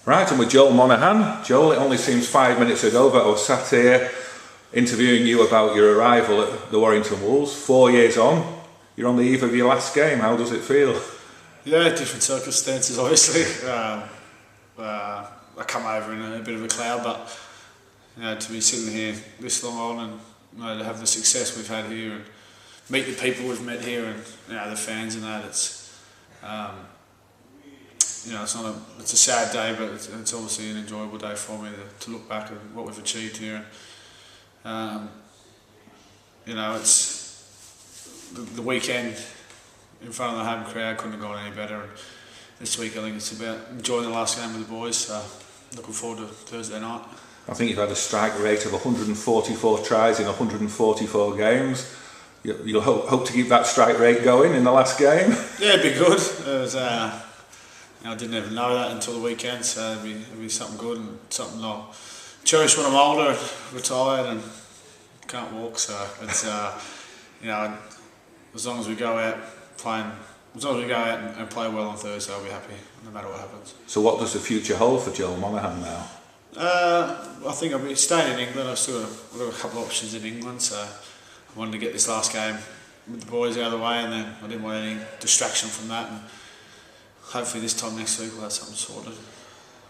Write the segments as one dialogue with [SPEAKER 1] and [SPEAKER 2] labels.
[SPEAKER 1] Right, and with Joel Monaghan. Joel, it only seems 5 minutes ago that I was sat here interviewing you about your arrival at the Warrington Wolves. 4 years on, you're on the eve of your last game. How does it feel?
[SPEAKER 2] Yeah, different circumstances, obviously. I come over in a bit of a cloud, but to be sitting here this long on and to have the success we've had here and meet the people we've met here and the fans and that, it's a sad day, but it's obviously an enjoyable day for me to look back at what we've achieved here. It's the weekend in front of the home crowd couldn't have gone any better. And this week I think it's about enjoying the last game with the boys. So looking forward to Thursday night.
[SPEAKER 1] I think you've had a strike rate of 144 tries in 144 games. You'll hope to keep that strike rate going in the last game?
[SPEAKER 2] Yeah, it'd be good. I didn't even know that until the weekend, so it'd be something good and something I'll cherish when I'm older and retired and can't walk. So it's as long as we go out playing, as long as we go out and play well on Thursday, I'll be happy no matter what happens.
[SPEAKER 1] So what does the future hold for Joel Monaghan now?
[SPEAKER 2] I think I'll be staying in England. I've got a couple of options in England, so I wanted to get this last game with the boys out of the way, and then I didn't want any distraction from that. And hopefully this time next week we'll have something sorted.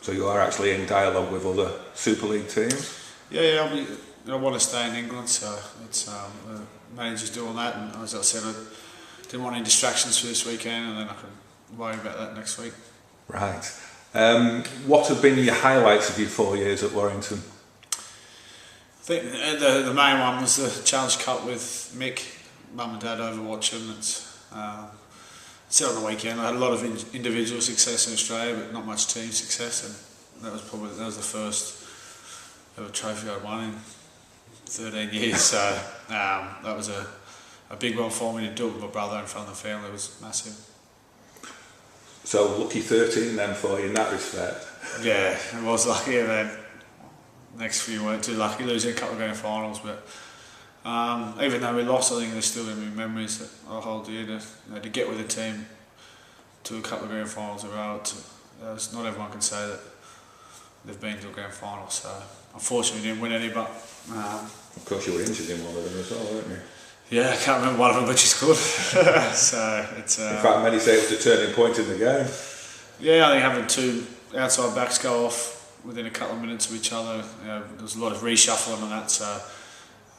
[SPEAKER 2] So
[SPEAKER 1] you are actually in dialogue with other Super League teams?
[SPEAKER 2] Yeah, I want to stay in England, so it's the manager's doing that, and as I said, I didn't want any distractions for this weekend, and then I can worry about that next week.
[SPEAKER 1] Right. What have been your highlights of your 4 years at Warrington?
[SPEAKER 2] I think the main one was the Challenge Cup with Mick, Mum and Dad over watching. It's on the weekend. I had a lot of individual success in Australia, but not much team success, and that was the first ever trophy I'd won in 13 years. So that was a big one for me to do it with my brother in front of the family. It was massive.
[SPEAKER 1] So lucky 13 then for you in that respect.
[SPEAKER 2] Yeah, it was lucky, and then next few weren't too lucky, losing a couple of grand finals, but even though we lost, I think there's still going to be memories that I'll hold dear to get with the team to a couple of grand finals in a row. Not everyone can say that they've been to a grand final, so unfortunately we didn't win any, but
[SPEAKER 1] of course you were injured in one of them as well, weren't you?
[SPEAKER 2] Yeah, I can't remember one of them, which is good. So it's
[SPEAKER 1] in fact, many say it was the turning point in the game.
[SPEAKER 2] Yeah, I think having two outside backs go off within a couple of minutes of each other, there was a lot of reshuffling and that, so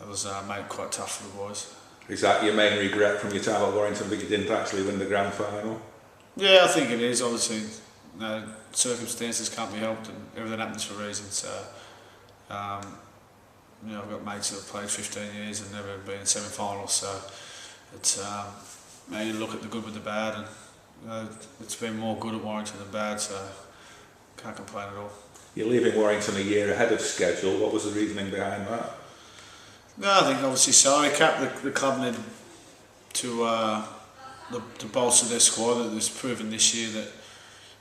[SPEAKER 2] it was made it quite tough for the boys.
[SPEAKER 1] Is that your main regret from your time at Warrington, that you didn't actually win the grand final?
[SPEAKER 2] Yeah, I think it is. Obviously, circumstances can't be helped, and everything happens for a reason. So, I've got mates that have played 15 years and never been in semi-finals. So, it's you look at the good with the bad, and it's been more good at Warrington than bad. So, can't complain at all.
[SPEAKER 1] You're leaving Warrington a year ahead of schedule. What was the reasoning behind that?
[SPEAKER 2] No, I think obviously salary cap. The club needed to bolster their squad. It's proven this year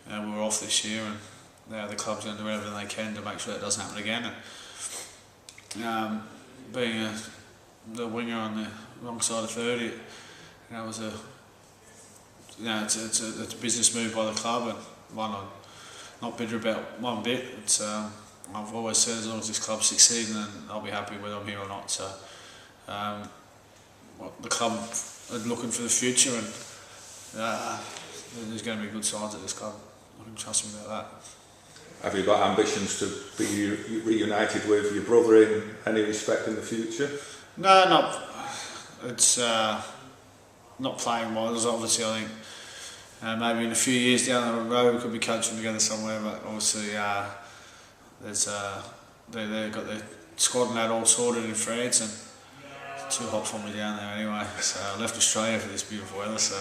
[SPEAKER 2] that we were off this year, and now the club's going to do everything they can to make sure that doesn't happen again. And being the winger on the wrong side of 30, was it's a business move by the club, and one I'm not bitter about one bit. It's I've always said as long as this club's succeeding, then I'll be happy whether I'm here or not. So the club are looking for the future, and there's going to be good sides at this club. I can trust me about that.
[SPEAKER 1] Have you got ambitions to be reunited with your brother in any respect in the future?
[SPEAKER 2] No, not. It's not playing wise. Obviously, I think maybe in a few years down the road we could be coaching together somewhere. But obviously, they've got their squad and that all sorted in France, and it's too hot for me down there anyway. So I left Australia for this beautiful weather. So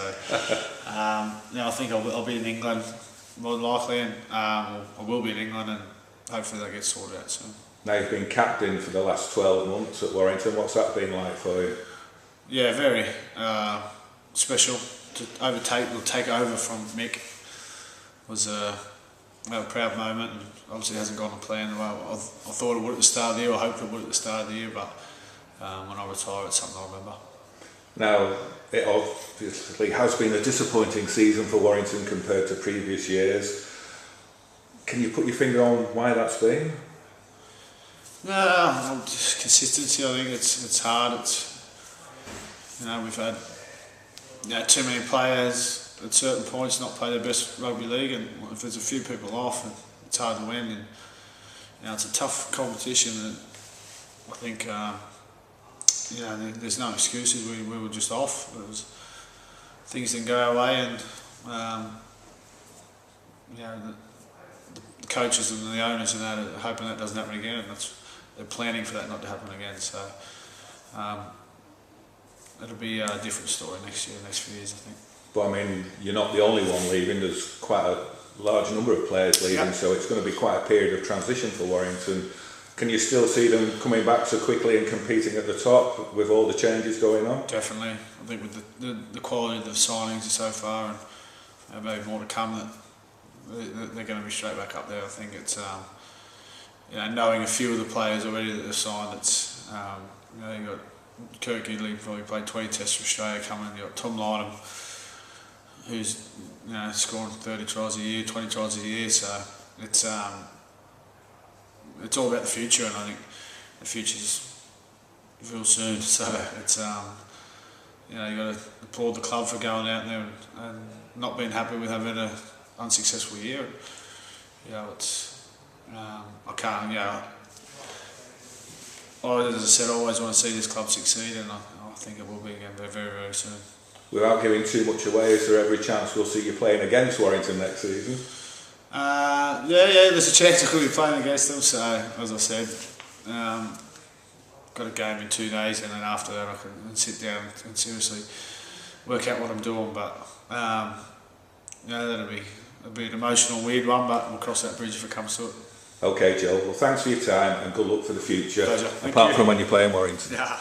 [SPEAKER 2] I think I'll be in England more than likely, and I will be in England, and hopefully that gets sorted out soon.
[SPEAKER 1] Now you've been captain for the last 12 months at Warrington. What's that been like for you?
[SPEAKER 2] Yeah, very special to take over from Mick. Was a proud moment, and obviously it hasn't gone to plan the way I thought it would at the start of the year. I hoped it would at the start of the year, but when I retire, it's something I'll remember.
[SPEAKER 1] Now, it obviously has been a disappointing season for Warrington compared to previous years. Can you put your finger on why that's been?
[SPEAKER 2] No, just consistency. I think it's hard. We've had too many players at certain points not play their best rugby league, and if there's a few people off, it's hard to win. And it's a tough competition. And I think there's no excuses. We were just off. Things didn't go our way, and the coaches and the owners and that are hoping that doesn't happen again, and they're planning for that not to happen again. So it'll be a different story next few years, I think.
[SPEAKER 1] But I mean, you're not the only one leaving. There's quite a large number of players leaving, so it's going to be quite a period of transition for Warrington. Can you still see them coming back so quickly and competing at the top with all the changes going on?
[SPEAKER 2] Definitely. I think with the quality of the signings so far, and maybe more to come, that they're going to be straight back up there. I think it's knowing a few of the players already that they've signed. It's you've got Kirk Gidley, probably played 20 tests for Australia coming. You've got Tom Lynham, who's scoring 30 tries a year, 20 tries a year. So it's all about the future, and I think the future's real soon. So it's you've got to applaud the club for going out there and not being happy with having an unsuccessful year. I can't. As I said, I always want to see this club succeed, and I think it will be again very, very, very soon.
[SPEAKER 1] Without giving too much away, is there every chance we'll see you playing against Warrington next season?
[SPEAKER 2] There's a chance I could be playing against them. So, as I said, got a game in 2 days, and then after that I can sit down and seriously work out what I'm doing. But it'll be an emotional, weird one, but we'll cross that bridge if it comes to it.
[SPEAKER 1] Okay, Joel. Well, thanks for your time and good luck for the future.
[SPEAKER 2] Pleasure.
[SPEAKER 1] Apart from when you're playing Warrington.
[SPEAKER 2] Yeah.